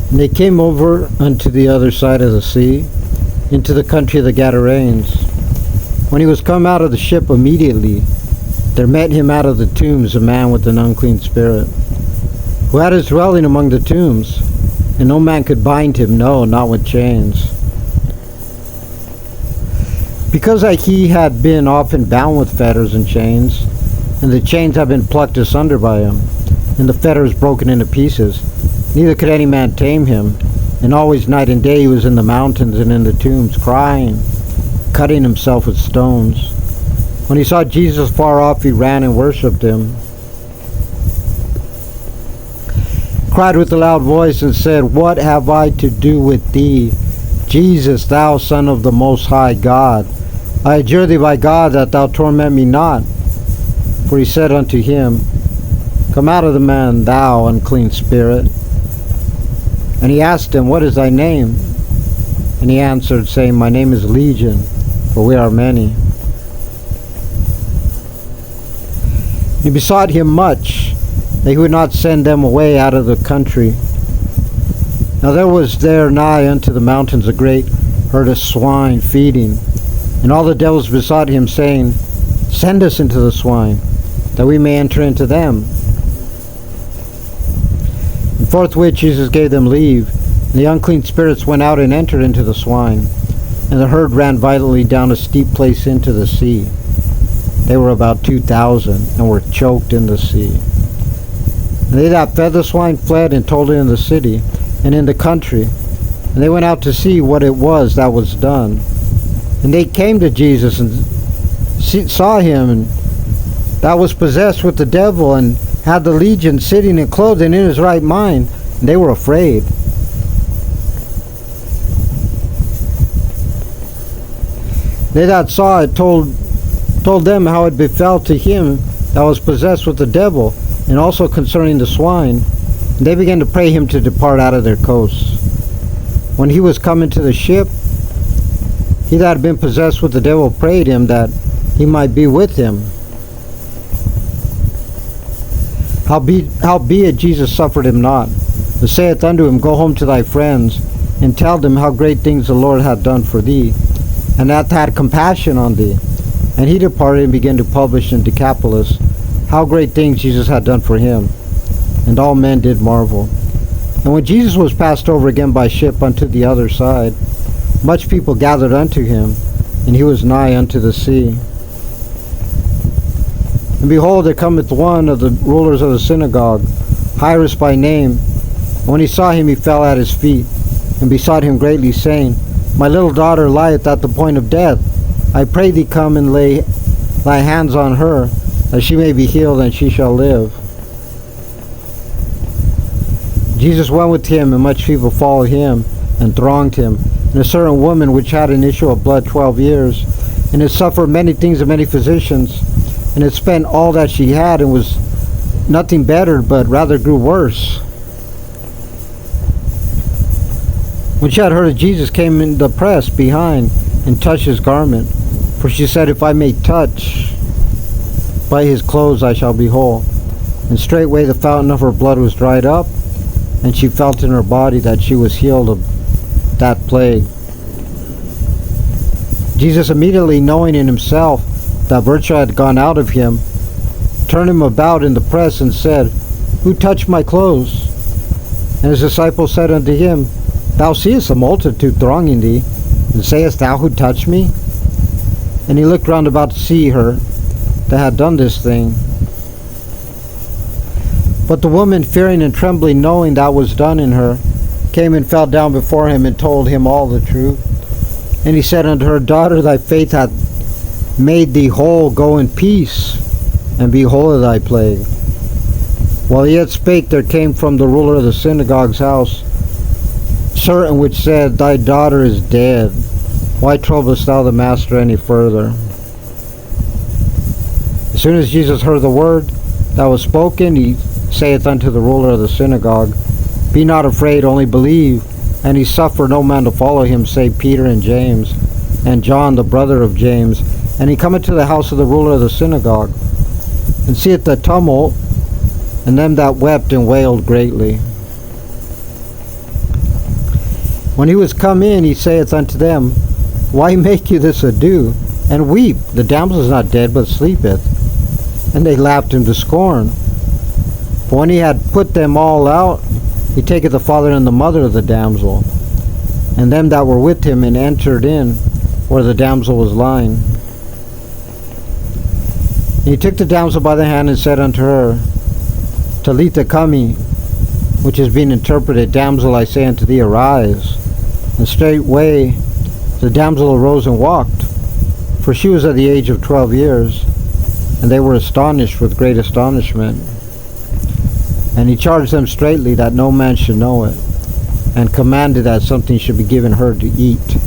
And they came over unto the other side of the sea, into the country of the Gadarenes. When he was come out of the ship, immediately there met him out of the tombs a man with an unclean spirit, who had his dwelling among the tombs, and no man could bind him, no, not with chains. Because he had been often bound with fetters and chains, and the chains had been plucked asunder by him, and the fetters broken into pieces, neither could any man tame him. And always night and day he was in the mountains and in the tombs, crying, cutting himself with stones. When he saw Jesus far off, he ran and worshipped him, cried with a loud voice, and said, What have I to do with thee, Jesus, thou Son of the Most High God? I adjure thee by God that thou torment me not. For he said unto him, Come out of the man, thou unclean spirit. And he asked him, What is thy name? And he answered, saying, My name is Legion, for we are many. He besought him much that he would not send them away out of the country. Now there was there nigh unto the mountains a great herd of swine feeding. And all the devils besought him, saying, Send us into the swine, that we may enter into them. And forthwith Jesus gave them leave. And the unclean spirits went out and entered into the swine. And the herd ran violently down a steep place into the sea. They were about 2,000, and were choked in the sea. And they that fed the swine fled and told it in the city and in the country. And they went out to see what it was that was done. And they came to Jesus and saw him, and that was possessed with the devil, and had the legion sitting and clothed and in his right mind. And they were afraid. They that saw it told them how it befell to him that was possessed with the devil, and also concerning the swine. And they began to pray him to depart out of their coasts. When he was come into the ship, he that had been possessed with the devil prayed him that he might be with him. Howbeit Jesus suffered him not, but saith unto him, Go home to thy friends, and tell them how great things the Lord hath done for thee, and hath had compassion on thee. And he departed and began to publish in Decapolis how great things Jesus had done for him. And all men did marvel. And when Jesus was passed over again by ship unto the other side, much people gathered unto him, and he was nigh unto the sea. And behold, there cometh one of the rulers of the synagogue, Jairus by name. And when he saw him, he fell at his feet, and besought him greatly, saying, My little daughter lieth at the point of death. I pray thee, come and lay thy hands on her, that she may be healed, and she shall live. Jesus went with him, and much people followed him, and thronged him. And a certain woman which had an issue of blood 12 years, and had suffered many things of many physicians, and had spent all that she had, and was nothing bettered, but rather grew worse. When she had heard of Jesus, came in the press behind, and touched his garment. For she said, If I may touch by his clothes, I shall be whole. And straightway the fountain of her blood was dried up, and she felt in her body that she was healed of that plague. Jesus, immediately knowing in himself that virtue had gone out of him, turned him about in the press, and said, Who touched my clothes? And his disciples said unto him, Thou seest a multitude thronging thee, and sayest thou, Who touched me? And he looked round about to see her that had done this thing. But the woman, fearing and trembling, knowing that was done in her, came and fell down before him, and told him all the truth. And he said unto her, Daughter, thy faith hath made thee whole. Go in peace, and be whole of thy plague. While he yet spake, there came from the ruler of the synagogue's house certain which said, Thy daughter is dead. Why troublest thou the master any further? As soon as Jesus heard the word that was spoken, he saith unto the ruler of the synagogue, Be not afraid, only believe. And he suffered no man to follow him, save Peter and James, and John the brother of James. And he cometh to the house of the ruler of the synagogue, and seeth the tumult, and them that wept and wailed greatly. When he was come in, he saith unto them, Why make you this ado, and weep? The damsel is not dead, but sleepeth. And they laughed him to scorn. But when he had put them all out, he taketh the father and the mother of the damsel, and them that were with him, and entered in where the damsel was lying. And he took the damsel by the hand and said unto her, Talitha cumi, which is being interpreted, Damsel, I say unto thee, arise. And straightway the damsel arose and walked, for she was of the age of 12 years. And they were astonished with great astonishment. And he charged them straitly that no man should know it, and commanded that something should be given her to eat.